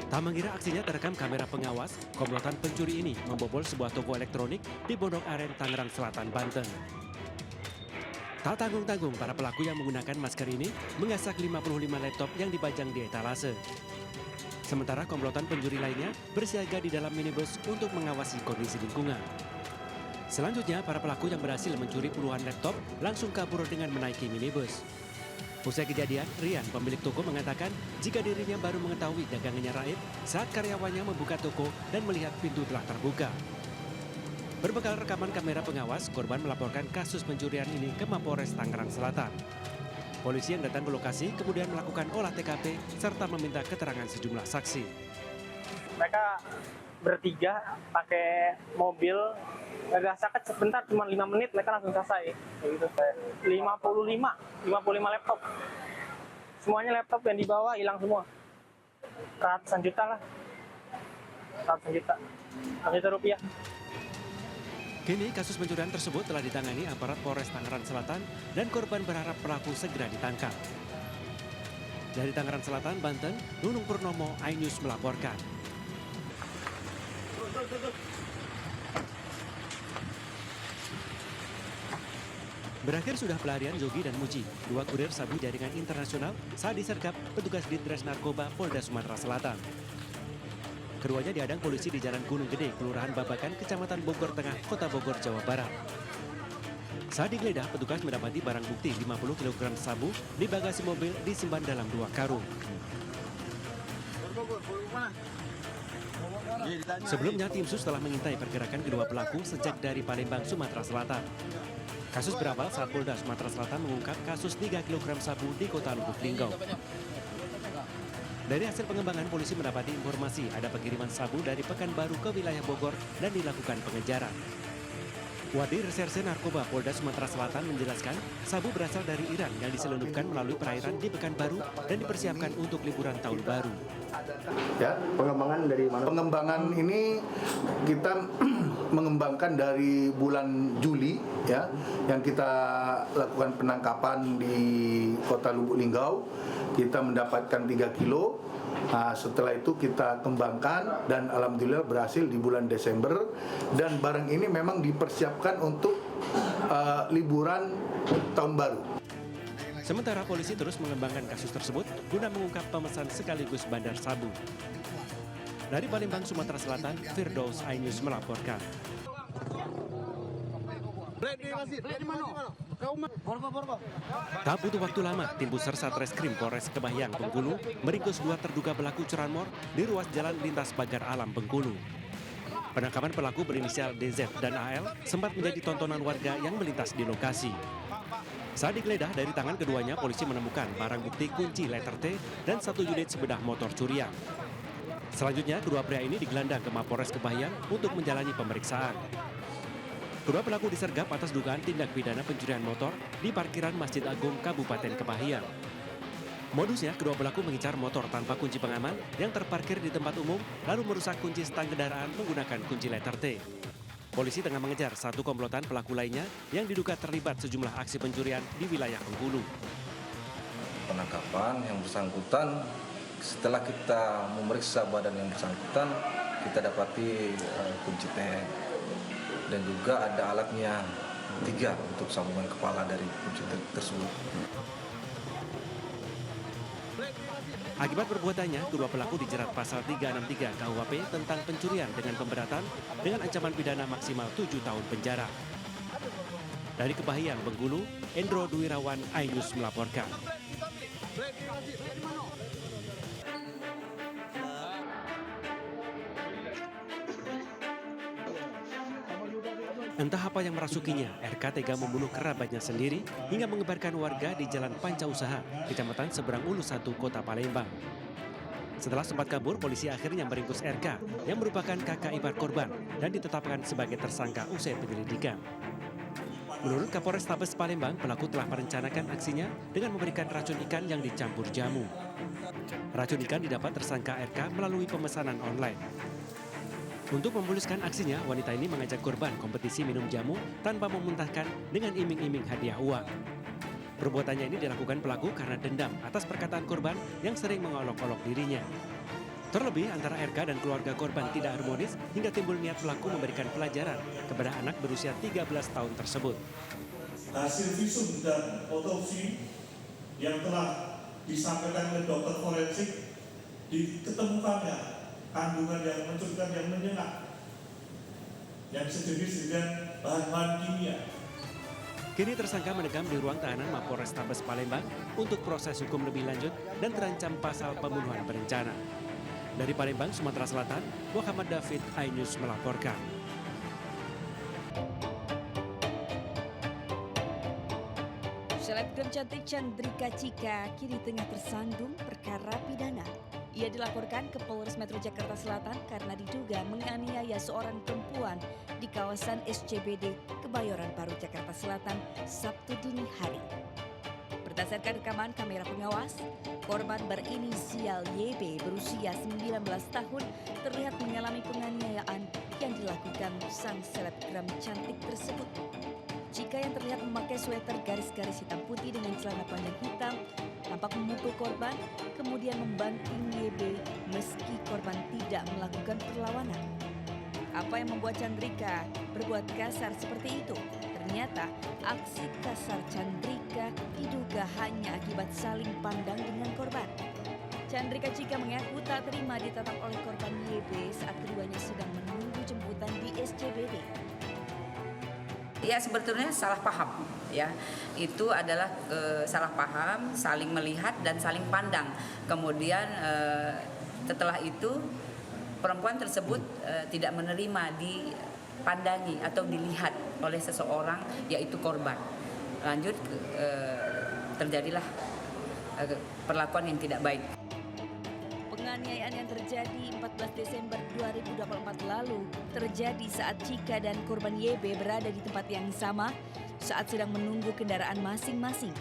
Tak mengira aksinya terekam kamera pengawas, komplotan pencuri ini membobol sebuah toko elektronik di Pondok Aren, Tangerang Selatan, Banten. Tak tanggung-tanggung, para pelaku yang menggunakan masker ini mengasak 55 laptop yang dipajang di etalase. Sementara komplotan pencuri lainnya bersiaga di dalam minibus untuk mengawasi kondisi lingkungan. Selanjutnya, para pelaku yang berhasil mencuri puluhan laptop langsung kabur dengan menaiki minibus. Usai kejadian, Rian, pemilik toko, mengatakan jika dirinya baru mengetahui dagangannya raib saat karyawannya membuka toko dan melihat pintu telah terbuka. Berbekal rekaman kamera pengawas, korban melaporkan kasus pencurian ini ke Mapolres Tangerang Selatan. Polisi yang datang ke lokasi kemudian melakukan olah TKP serta meminta keterangan sejumlah saksi. Mereka bertiga pakai mobil, agak sakit sebentar, cuma 5 menit mereka langsung selesai. Gitu. 55 laptop. Semuanya laptop yang dibawa hilang semua. Ratusan juta lah. Ratusan juta rupiah. Kini kasus pencurian tersebut telah ditangani aparat Polres Tangerang Selatan dan korban berharap pelaku segera ditangkap. Dari Tangerang Selatan, Banten, Nunung Purnomo, iNews melaporkan. Berakhir sudah pelarian Yogi dan Muji, dua kurir sabu jaringan internasional saat disergap petugas Ditres Narkoba Polda Sumatera Selatan. Keduanya diadang polisi di Jalan Gunung Gede, Kelurahan Babakan, Kecamatan Bogor Tengah, Kota Bogor, Jawa Barat. Saat digeledah, petugas mendapati barang bukti 50 kg sabu di bagasi mobil disimpan dalam 2 karung. Sebelumnya, tim sus telah mengintai pergerakan kedua pelaku sejak dari Palembang, Sumatera Selatan. Kasus berawal saat Polda Sumatera Selatan mengungkap kasus 3 kg sabu di Kota Lubuk Linggau. Dari hasil pengembangan, polisi mendapati informasi ada pengiriman sabu dari Pekanbaru ke wilayah Bogor dan dilakukan pengejaran. Wadir Reserse Narkoba Polda Sumatera Selatan menjelaskan sabu berasal dari Iran yang diselundupkan melalui perairan di Pekanbaru dan dipersiapkan untuk liburan tahun baru. Ya, pengembangan dari mana? Pengembangan ini kita mengembangkan dari bulan Juli, ya, yang kita lakukan penangkapan di Kota Lubuk Linggau. Kita mendapatkan 3 kilo. Nah, setelah itu kita kembangkan dan alhamdulillah berhasil di bulan Desember, dan barang ini memang dipersiapkan untuk liburan tahun baru. Sementara polisi terus mengembangkan kasus tersebut guna mengungkap pemesan sekaligus bandar sabu. Dari Palembang, Sumatera Selatan, Firdaus, iNews melaporkan. Tak butuh waktu lama, tim Pusar Satreskrim Polres Kebahiang, Bengkulu meringkus 2 terduga pelaku curanmor di ruas jalan lintas Pagar Alam, Bengkulu. Penangkapan pelaku berinisial DZ dan AL sempat menjadi tontonan warga yang melintas di lokasi. Saat digeledah, dari tangan keduanya polisi menemukan barang bukti kunci letter T dan 1 unit sepeda motor curian. Selanjutnya, kedua pria ini digelandang ke Mapolres Kebahiang untuk menjalani pemeriksaan. Kedua pelaku disergap atas dugaan tindak pidana pencurian motor di parkiran Masjid Agung Kabupaten Kebahiang. Modusnya, kedua pelaku mengincar motor tanpa kunci pengaman yang terparkir di tempat umum lalu merusak kunci stang kendaraan menggunakan kunci letter T. Polisi tengah mengejar 1 komplotan pelaku lainnya yang diduga terlibat sejumlah aksi pencurian di wilayah Bengkulu. Penangkapan yang bersangkutan, setelah kita memeriksa badan yang bersangkutan, kita dapati kunci T dan juga ada alatnya 3 untuk sambungan kepala dari kunci tersebut. Akibat perbuatannya, kedua pelaku dijerat pasal 363 KUHP tentang pencurian dengan pemberatan dengan ancaman pidana maksimal 7 tahun penjara. Dari Kebahiang, Bengkulu, Endro Duwirawan, iNews melaporkan. Entah apa yang merasukinya, RK tega membunuh kerabatnya sendiri hingga mengebarkan warga di Jalan Panca Usaha, Kecamatan Seberang Ulu 1, Kota Palembang. Setelah sempat kabur, polisi akhirnya meringkus RK yang merupakan kakak ipar korban dan ditetapkan sebagai tersangka usai penyelidikan. Menurut Kapolrestabes Palembang, pelaku telah merencanakan aksinya dengan memberikan racun ikan yang dicampur jamu. Racun ikan didapat tersangka RK melalui pemesanan online. Untuk memuluskan aksinya, wanita ini mengajak korban kompetisi minum jamu tanpa memuntahkan dengan iming-iming hadiah uang. Perbuatannya ini dilakukan pelaku karena dendam atas perkataan korban yang sering mengolok-olok dirinya. Terlebih antara RK dan keluarga korban tidak harmonis hingga timbul niat pelaku memberikan pelajaran kepada anak berusia 13 tahun tersebut. Hasil visum dan otopsi yang telah disampaikan oleh dokter forensik diketemukannya kandungan yang mencurigakan yang menyengat yang sejenis dengan bahan-bahan kimia. Kini tersangka mendekam di ruang tahanan Mapolrestabes Palembang untuk proses hukum lebih lanjut dan terancam pasal pembunuhan berencana. Dari Palembang, Sumatera Selatan, Muhammad David, iNews melaporkan. Selebgram cantik Chandrika Cika kini tengah tersandung perkara pidana. Ia dilaporkan ke Polres Metro Jakarta Selatan karena diduga menganiaya seorang perempuan di kawasan SCBD Kebayoran Baru, Jakarta Selatan, Sabtu dini hari. Berdasarkan rekaman kamera pengawas, korban berinisial YB berusia 19 tahun terlihat mengalami penganiayaan yang dilakukan sang selebgram cantik tersebut. Cika yang terlihat memakai sweater garis-garis hitam putih dengan celana panjang hitam tampak memukul korban, kemudian membanting YB meski korban tidak melakukan perlawanan. Apa yang membuat Chandrika berbuat kasar seperti itu? Ternyata aksi kasar Chandrika diduga hanya akibat saling pandang dengan korban. Chandrika Cika mengaku tak terima ditatap oleh korban YB saat keduanya sedang menunggu jemputan di SCBD. Ya sebetulnya salah paham ya, itu adalah salah paham, saling melihat dan saling pandang. Kemudian setelah itu perempuan tersebut tidak menerima dipandangi atau dilihat oleh seseorang yaitu korban. Lanjut terjadilah perlakuan yang tidak baik. Penganiayaan yang terjadi 14 Desember 2024 lalu terjadi saat Cika dan korban YB berada di tempat yang sama saat sedang menunggu kendaraan masing-masing.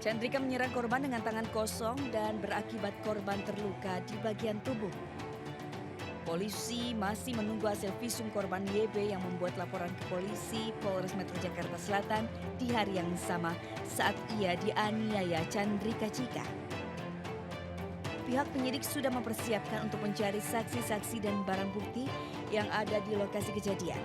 Chandrika menyerang korban dengan tangan kosong dan berakibat korban terluka di bagian tubuh. Polisi masih menunggu hasil visum korban YB yang membuat laporan ke polisi Polres Metro Jakarta Selatan di hari yang sama saat ia dianiaya Chandrika Cika. Pihak penyidik sudah mempersiapkan untuk mencari saksi-saksi dan barang bukti yang ada di lokasi kejadian.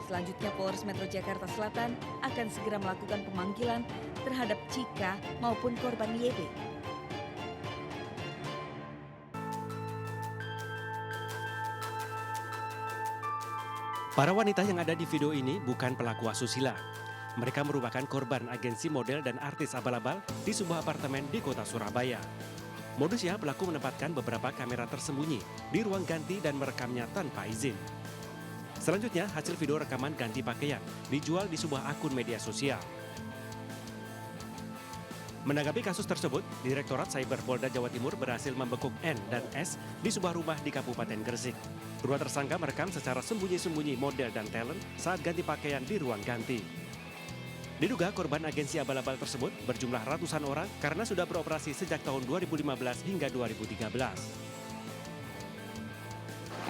Selanjutnya Polres Metro Jakarta Selatan akan segera melakukan pemanggilan terhadap Cika maupun korban YB. Para wanita yang ada di video ini bukan pelaku asusila. Mereka merupakan korban agensi model dan artis abal-abal di sebuah apartemen di kota Surabaya. Modusnya pelaku menempatkan beberapa kamera tersembunyi di ruang ganti dan merekamnya tanpa izin. Selanjutnya hasil video rekaman ganti pakaian dijual di sebuah akun media sosial. Menanggapi kasus tersebut, Direktorat Cyber Polda Jawa Timur berhasil membekuk N dan S di sebuah rumah di Kabupaten Gresik. Kedua tersangka merekam secara sembunyi-sembunyi model dan talent saat ganti pakaian di ruang ganti. Diduga korban agensi abal-abal tersebut berjumlah ratusan orang karena sudah beroperasi sejak tahun 2015 hingga 2013.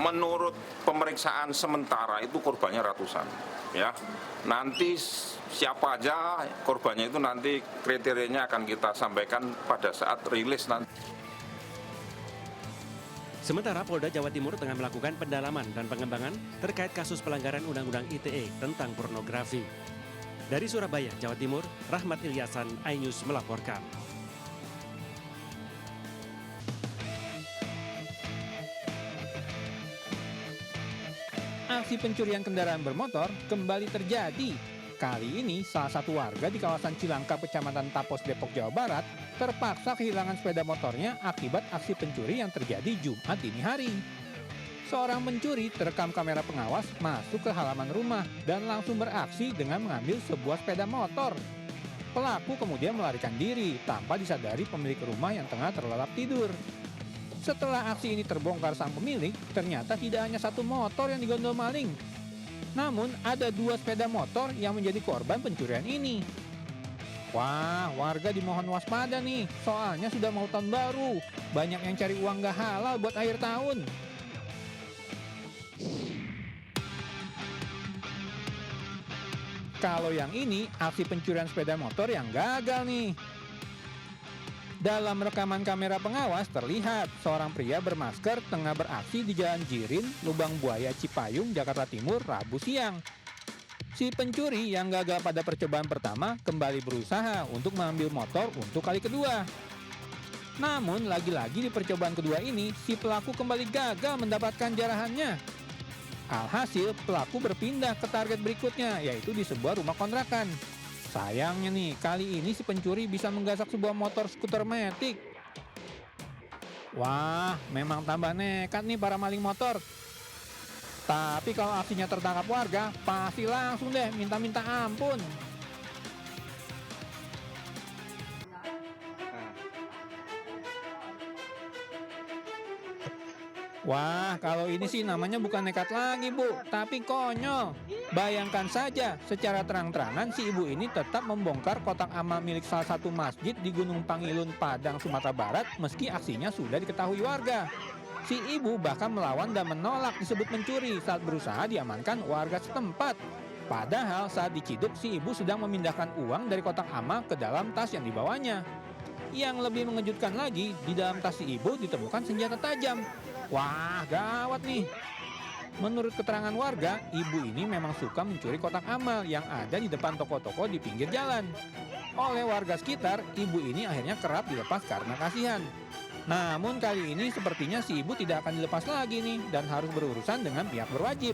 Menurut pemeriksaan sementara itu korbannya ratusan, ya. Nanti siapa aja korbannya itu nanti kriterianya akan kita sampaikan pada saat rilis nanti. Sementara Polda Jawa Timur tengah melakukan pendalaman dan pengembangan terkait kasus pelanggaran Undang-Undang ITE tentang pornografi. Dari Surabaya, Jawa Timur, Rahmat Ilyasan, iNews melaporkan. Aksi pencurian kendaraan bermotor kembali terjadi. Kali ini salah satu warga di kawasan Cilangkap, Kecamatan Tapos, Depok, Jawa Barat terpaksa kehilangan sepeda motornya akibat aksi pencuri yang terjadi Jumat dini hari. Seorang pencuri terekam kamera pengawas masuk ke halaman rumah dan langsung beraksi dengan mengambil sebuah sepeda motor. Pelaku kemudian melarikan diri tanpa disadari pemilik rumah yang tengah terlelap tidur. Setelah aksi ini terbongkar sang pemilik, ternyata tidak hanya satu motor yang digondol maling. Namun ada 2 sepeda motor yang menjadi korban pencurian ini. Wah, warga dimohon waspada nih, soalnya sudah mau tahun baru. Banyak yang cari uang gak halal buat akhir tahun. Kalau yang ini, aksi pencurian sepeda motor yang gagal nih. Dalam rekaman kamera pengawas terlihat seorang pria bermasker tengah beraksi di Jalan Jirin, Lubang Buaya, Cipayung, Jakarta Timur, Rabu siang. Si pencuri yang gagal pada percobaan pertama kembali berusaha untuk mengambil motor untuk kali kedua. Namun lagi-lagi di percobaan kedua ini, si pelaku kembali gagal mendapatkan jarahannya. Alhasil, pelaku berpindah ke target berikutnya, yaitu di sebuah rumah kontrakan. Sayangnya nih, kali ini si pencuri bisa menggasak sebuah motor skuter matic. Wah, memang tambah nekat nih para maling motor. Tapi kalau aksinya tertangkap warga, pasti langsung deh minta-minta ampun. Wah, kalau ini sih namanya bukan nekat lagi, Bu, tapi konyol. Bayangkan saja, secara terang-terangan si ibu ini tetap membongkar kotak amal milik salah satu masjid di Gunung Pangilun, Padang, Sumatera Barat, meski aksinya sudah diketahui warga. Si ibu bahkan melawan dan menolak disebut mencuri saat berusaha diamankan warga setempat. Padahal saat diciduk, si ibu sedang memindahkan uang dari kotak amal ke dalam tas yang dibawanya. Yang lebih mengejutkan lagi, di dalam tas si ibu ditemukan senjata tajam. Wah, gawat nih. Menurut keterangan warga, ibu ini memang suka mencuri kotak amal yang ada di depan toko-toko di pinggir jalan. Oleh warga sekitar, ibu ini akhirnya kerap dilepas karena kasihan. Namun kali ini sepertinya si ibu tidak akan dilepas lagi nih dan harus berurusan dengan pihak berwajib.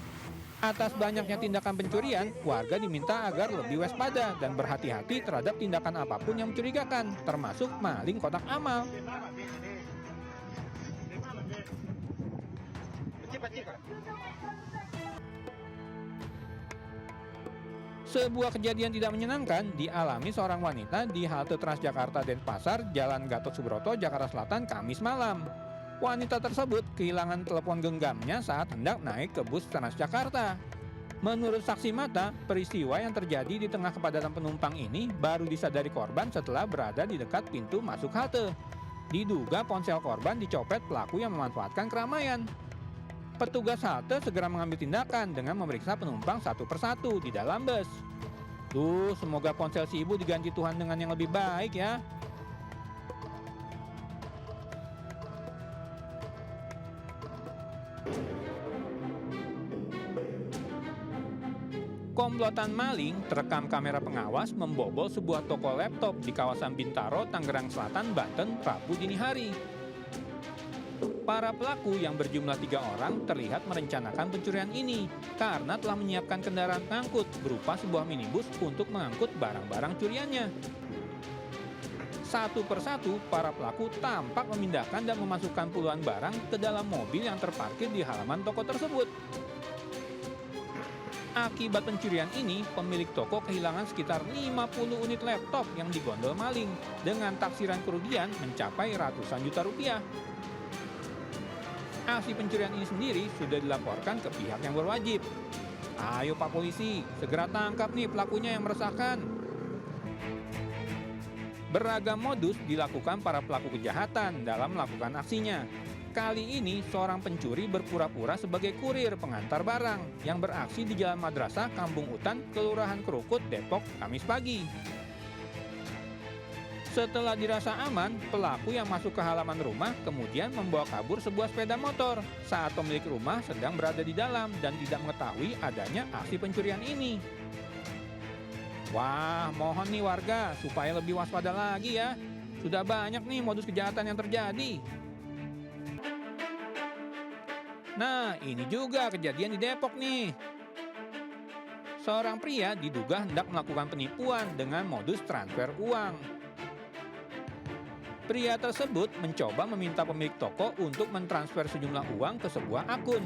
Atas banyaknya tindakan pencurian, warga diminta agar lebih waspada dan berhati-hati terhadap tindakan apapun yang mencurigakan, termasuk maling kotak amal. Sebuah kejadian tidak menyenangkan dialami seorang wanita di halte Transjakarta Denpasar, Jalan Gatot Subroto, Jakarta Selatan, Kamis malam. Wanita tersebut kehilangan telepon genggamnya saat hendak naik ke bus Transjakarta. Menurut saksi mata, peristiwa yang terjadi di tengah kepadatan penumpang ini baru disadari korban setelah berada di dekat pintu masuk halte. Diduga ponsel korban dicopet pelaku yang memanfaatkan keramaian. Petugas halte segera mengambil tindakan dengan memeriksa penumpang satu persatu di dalam bus. Tuh, semoga ponsel si ibu diganti Tuhan dengan yang lebih baik ya. Komplotan maling terekam kamera pengawas membobol sebuah toko laptop di kawasan Bintaro, Tangerang Selatan, Banten, Rabu dini hari. Para pelaku yang berjumlah 3 orang terlihat merencanakan pencurian ini karena telah menyiapkan kendaraan pengangkut berupa sebuah minibus untuk mengangkut barang-barang curiannya. Satu persatu, para pelaku tampak memindahkan dan memasukkan puluhan barang ke dalam mobil yang terparkir di halaman toko tersebut. Akibat pencurian ini, pemilik toko kehilangan sekitar 50 unit laptop yang digondol maling dengan taksiran kerugian mencapai ratusan juta rupiah. Aksi pencurian ini sendiri sudah dilaporkan ke pihak yang berwajib. Ayo Pak Polisi, segera tangkap nih pelakunya yang meresahkan. Beragam modus dilakukan para pelaku kejahatan dalam melakukan aksinya. Kali ini seorang pencuri berpura-pura sebagai kurir pengantar barang yang beraksi di Jalan Madrasah Kampung Utan, Kelurahan Krukut, Depok, Kamis pagi. Setelah dirasa aman, pelaku yang masuk ke halaman rumah kemudian membawa kabur sebuah sepeda motor saat pemilik rumah sedang berada di dalam dan tidak mengetahui adanya aksi pencurian ini. Wah, mohon nih warga supaya lebih waspada lagi ya. Sudah banyak nih modus kejahatan yang terjadi. Nah, ini juga kejadian di Depok nih. Seorang pria diduga hendak melakukan penipuan dengan modus transfer uang. Pria tersebut mencoba meminta pemilik toko untuk mentransfer sejumlah uang ke sebuah akun.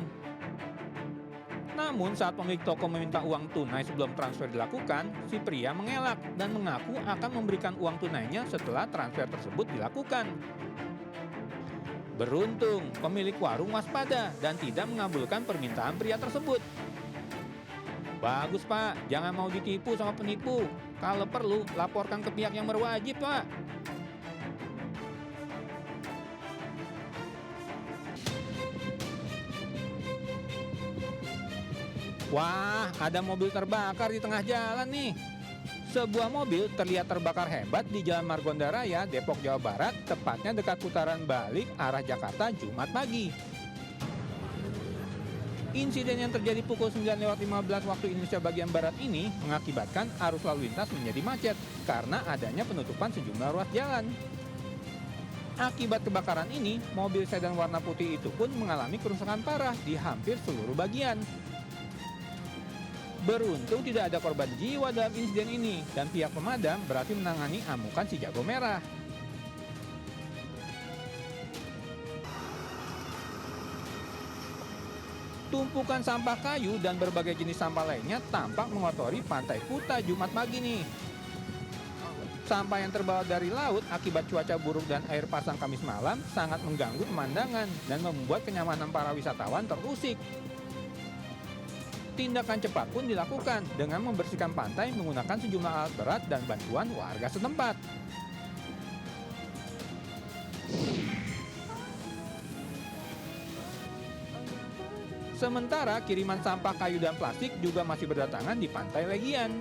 Namun saat pemilik toko meminta uang tunai sebelum transfer dilakukan, si pria mengelak dan mengaku akan memberikan uang tunainya setelah transfer tersebut dilakukan. Beruntung, pemilik warung waspada dan tidak mengabulkan permintaan pria tersebut. Bagus Pak, jangan mau ditipu sama penipu. Kalau perlu, laporkan ke pihak yang berwajib Pak. Wah, ada mobil terbakar di tengah jalan nih. Sebuah mobil terlihat terbakar hebat di Jalan Margonda Raya, Depok, Jawa Barat, tepatnya dekat putaran balik arah Jakarta Jumat pagi. Insiden yang terjadi pukul 9:15 waktu Indonesia bagian Barat ini mengakibatkan arus lalu lintas menjadi macet karena adanya penutupan sejumlah ruas jalan. Akibat kebakaran ini, mobil sedan warna putih itu pun mengalami kerusakan parah di hampir seluruh bagian. Beruntung tidak ada korban jiwa dalam insiden ini dan pihak pemadam berhasil menangani amukan si jago merah. Tumpukan sampah kayu dan berbagai jenis sampah lainnya tampak mengotori Pantai Kuta Jumat pagi nih. Sampah yang terbawa dari laut akibat cuaca buruk dan air pasang Kamis malam sangat mengganggu pemandangan dan membuat kenyamanan para wisatawan terusik. Tindakan cepat pun dilakukan dengan membersihkan pantai menggunakan sejumlah alat berat dan bantuan warga setempat. Sementara kiriman sampah kayu dan plastik juga masih berdatangan di Pantai Legian.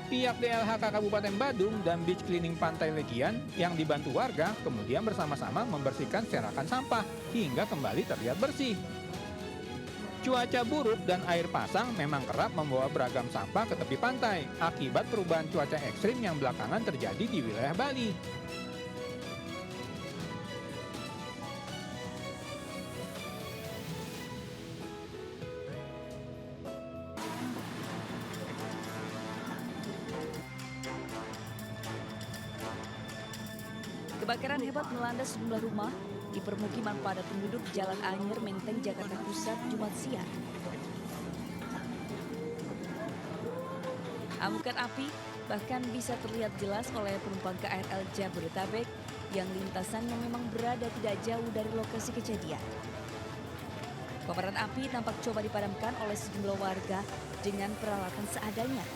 Pihak DLHK Kabupaten Badung dan Beach Cleaning Pantai Legian yang dibantu warga kemudian bersama-sama membersihkan serakan sampah hingga kembali terlihat bersih. Cuaca buruk dan air pasang memang kerap membawa beragam sampah ke tepi pantai akibat perubahan cuaca ekstrim yang belakangan terjadi di wilayah Bali. Kebakaran hebat melanda sejumlah rumah di permukiman padat penduduk Jalan Anyer, Menteng, Jakarta Pusat, Jumat siang. Amukan api bahkan bisa terlihat jelas oleh penumpang KRL Jabodetabek yang lintasannya memang berada tidak jauh dari lokasi kejadian. Kobaran api tampak coba dipadamkan oleh sejumlah warga dengan peralatan seadanya.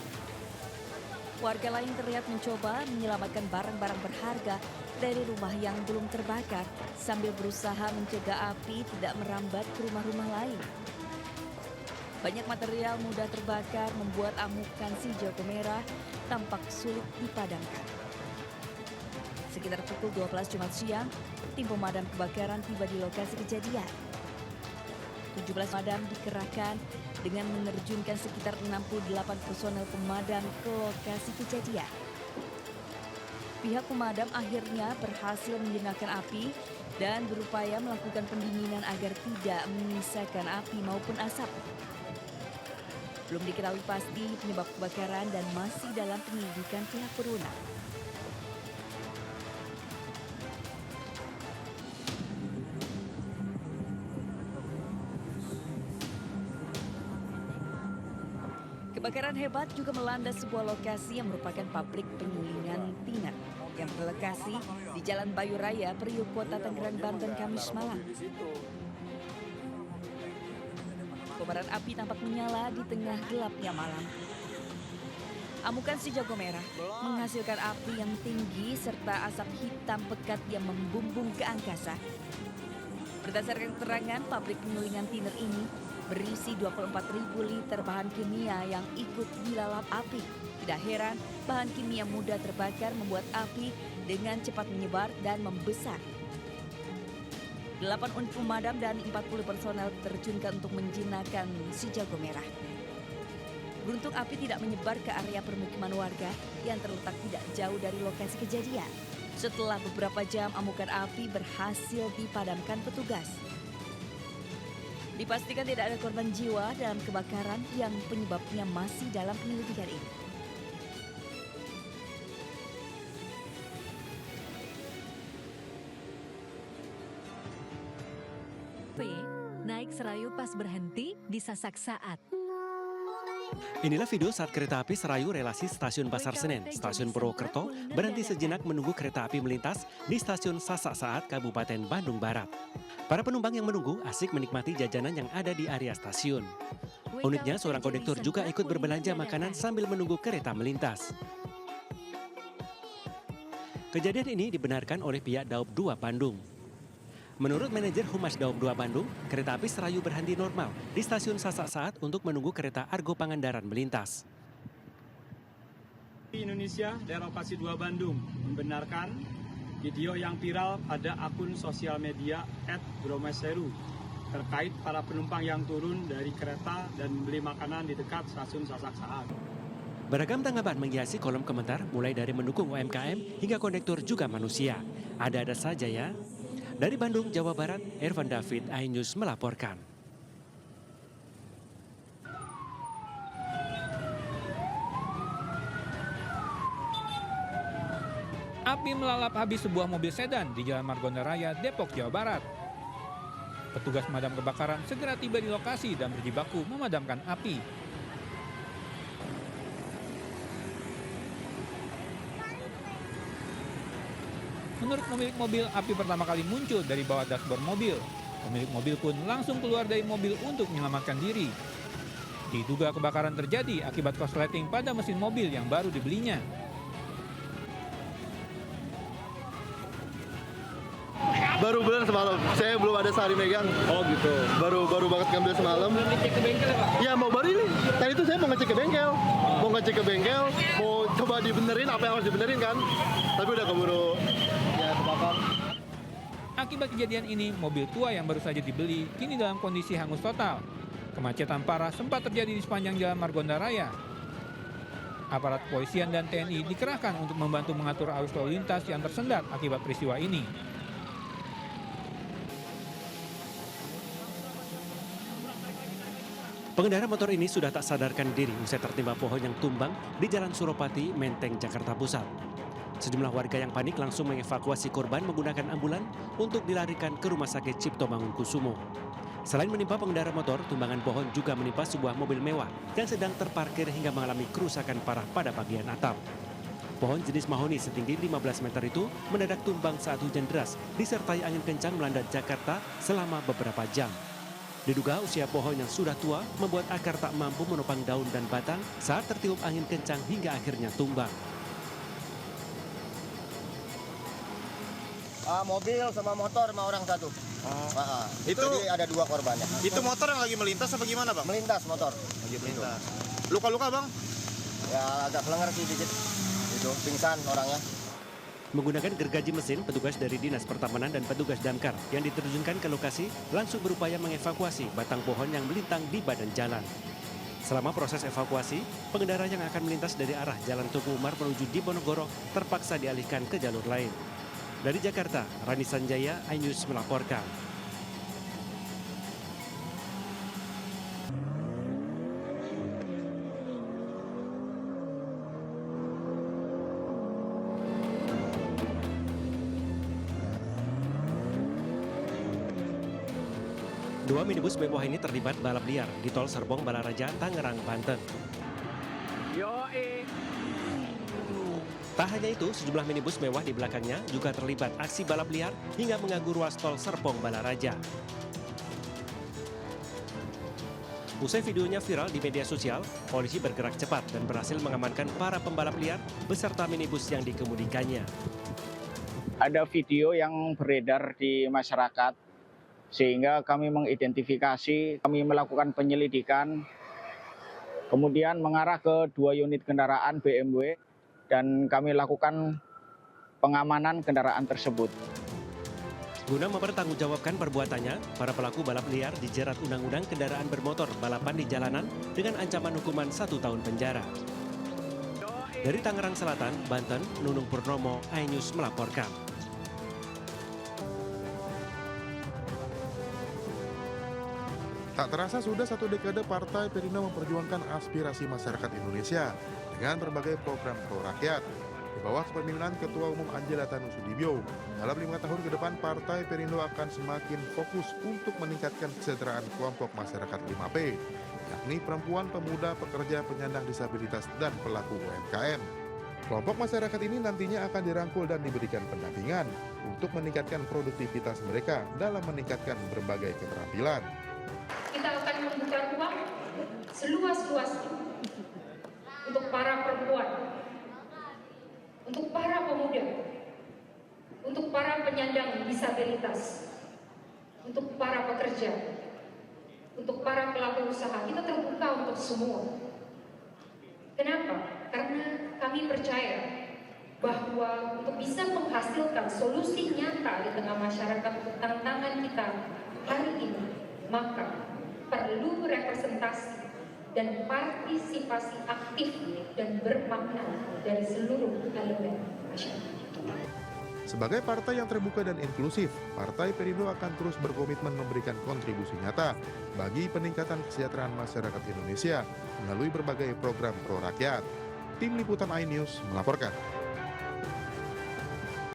Warga lain terlihat mencoba menyelamatkan barang-barang berharga dari rumah yang belum terbakar sambil berusaha mencegah api tidak merambat ke rumah-rumah lain. Banyak material mudah terbakar membuat amukan si jago merah tampak sulit dipadamkan. Sekitar pukul 12 Jumat siang, tim pemadam kebakaran tiba di lokasi kejadian. 17 pemadam dikerahkan dengan menerjunkan sekitar 68 personel pemadam ke lokasi kejadian. Pihak pemadam akhirnya berhasil menjinakkan api dan berupaya melakukan pendinginan agar tidak menyisakan api maupun asap. Belum diketahui pasti penyebab kebakaran dan masih dalam penyelidikan pihak berwenang. Kebakaran hebat juga melanda sebuah lokasi yang merupakan pabrik penyulingan tiner yang berlokasi di Jalan Bayu Raya, Priuk, Kota Tangerang, Banten, Kamis malam. Kobaran api tampak menyala di tengah gelapnya malam. Amukan si jago merah menghasilkan api yang tinggi serta asap hitam pekat yang membumbung ke angkasa. Berdasarkan keterangan, pabrik penyulingan tiner ini berisi 24.000 liter bahan kimia yang ikut dilalap api. Tidak heran, bahan kimia mudah terbakar membuat api dengan cepat menyebar dan membesar. 8 unit pemadam dan 40 personel terjunkan untuk menjinakkan si jago merah. Beruntung api tidak menyebar ke area permukiman warga yang terletak tidak jauh dari lokasi kejadian. Setelah beberapa jam, amukan api berhasil dipadamkan petugas. Dipastikan tidak ada korban jiwa dalam kebakaran yang penyebabnya masih dalam penyelidikan ini. Naik serayu pas berhenti disasak saat. Inilah video saat kereta api Serayu relasi Stasiun Pasar Senen, Stasiun Purwokerto berhenti sejenak menunggu kereta api melintas di Stasiun Sasak Saat, Kabupaten Bandung Barat. Para penumpang yang menunggu asik menikmati jajanan yang ada di area stasiun. Uniknya, seorang kondektur juga ikut berbelanja makanan sambil menunggu kereta melintas. Kejadian ini dibenarkan oleh pihak Daob 2 Bandung. Menurut manajer Humas Daob 2 Bandung, kereta api Serayu berhenti normal di Stasiun Sasak Saat untuk menunggu kereta Argo Pangandaran melintas. Indonesia daerah lokasi 2 Bandung membenarkan video yang viral pada akun sosial media @bromeseru terkait para penumpang yang turun dari kereta dan membeli makanan di dekat stasiun Sasaksaan. Beragam tanggapan menghiasi kolom komentar mulai dari mendukung UMKM hingga kondektur juga manusia. Ada-ada saja ya. Dari Bandung, Jawa Barat, Ervan David, iNews melaporkan. Api melalap habis sebuah mobil sedan di Jalan Margonda Raya, Depok, Jawa Barat. Petugas pemadam kebakaran segera tiba di lokasi dan berjibaku memadamkan api. Menurut pemilik mobil, api pertama kali muncul dari bawah dashboard mobil. Pemilik mobil pun langsung keluar dari mobil untuk menyelamatkan diri. Diduga kebakaran terjadi akibat korsleting pada mesin mobil yang baru dibelinya. Baru bulan semalam, saya belum ada sehari megang. Oh gitu. Baru banget ngambil semalam. Belum dicek ke bengkel ya Pak? Ya mau baru ini. Tadi itu saya mau ngecek ke bengkel. Mau coba dibenerin apa yang harus dibenerin kan. Tapi udah keburu ya kebakar. Akibat kejadian ini, mobil tua yang baru saja dibeli kini dalam kondisi hangus total. Kemacetan parah sempat terjadi di sepanjang Jalan Margonda Raya. Aparat kepolisian dan TNI dikerahkan untuk membantu mengatur arus lalu lintas yang tersendat akibat peristiwa ini. Pengendara motor ini sudah tak sadarkan diri usai tertimpa pohon yang tumbang di Jalan Suropati, Menteng, Jakarta Pusat. Sejumlah warga yang panik langsung mengevakuasi korban menggunakan ambulan untuk dilarikan ke Rumah Sakit Cipto Mangunkusumo. Selain menimpa pengendara motor, tumbangan pohon juga menimpa sebuah mobil mewah yang sedang terparkir hingga mengalami kerusakan parah pada bagian atap. Pohon jenis mahoni setinggi 15 meter itu mendadak tumbang saat hujan deras disertai angin kencang melanda Jakarta selama beberapa jam. Diduga usia pohon yang sudah tua membuat akar tak mampu menopang daun dan batang saat tertiup angin kencang hingga akhirnya tumbang. Mobil sama motor sama orang satu. Itu jadi ada 2 korbannya. Itu motor yang lagi melintas apa gimana Bang? Melintas motor. Lagi melintas. Luka-luka Bang? Ya agak kelengar sih dikit. Itu pingsan orangnya. Menggunakan gergaji mesin, petugas dari Dinas Pertamanan dan petugas damkar yang diterjunkan ke lokasi langsung berupaya mengevakuasi batang pohon yang melintang di badan jalan. Selama proses evakuasi, pengendara yang akan melintas dari arah Jalan Tugu Umar menuju Diponegoro terpaksa dialihkan ke jalur lain. Dari Jakarta, Rani Sanjaya, iNews melaporkan. Dua minibus mewah ini terlibat balap liar di Tol Serpong Balaraja, Tangerang, Banten. Tak hanya itu, sejumlah minibus mewah di belakangnya juga terlibat aksi balap liar hingga mengganggu ruas Tol Serpong Balaraja. Usai videonya viral di media sosial, polisi bergerak cepat dan berhasil mengamankan para pembalap liar beserta minibus yang dikemudikannya. Ada video yang beredar di masyarakat, sehingga kami mengidentifikasi, kami melakukan penyelidikan, kemudian mengarah ke 2 unit kendaraan BMW, dan kami lakukan pengamanan kendaraan tersebut. Guna mempertanggungjawabkan perbuatannya, para pelaku balap liar dijerat Undang-Undang Kendaraan Bermotor Balapan di Jalanan dengan ancaman hukuman 1 tahun penjara. Dari Tangerang Selatan, Banten, Nunung Purnomo, iNews melaporkan. Tak terasa sudah 1 dekade Partai Perindo memperjuangkan aspirasi masyarakat Indonesia dengan berbagai program pro rakyat. Di bawah kepemimpinan Ketua Umum Anjela Tanu Sudibyo, dalam 5 tahun ke depan Partai Perindo akan semakin fokus untuk meningkatkan kesejahteraan kelompok masyarakat 5P, yakni perempuan, pemuda, pekerja, penyandang disabilitas, dan pelaku UMKM. Kelompok masyarakat ini nantinya akan dirangkul dan diberikan pendampingan untuk meningkatkan produktivitas mereka dalam meningkatkan berbagai keterampilan. Kita akan membuka ruang seluas-luasnya untuk para perempuan, untuk para pemuda, untuk para penyandang disabilitas, untuk para pekerja, untuk para pelaku usaha. Kita terbuka untuk semua. Kenapa? Karena kami Kami percaya bahwa untuk bisa menghasilkan solusi nyata di tengah masyarakat tantangan kita hari ini, maka perlu representasi dan partisipasi aktif dan bermakna dari seluruh elemen masyarakat. Sebagai partai yang terbuka dan inklusif, Partai Perindo akan terus berkomitmen memberikan kontribusi nyata bagi peningkatan kesejahteraan masyarakat Indonesia melalui berbagai program pro rakyat. Tim Liputan iNews melaporkan.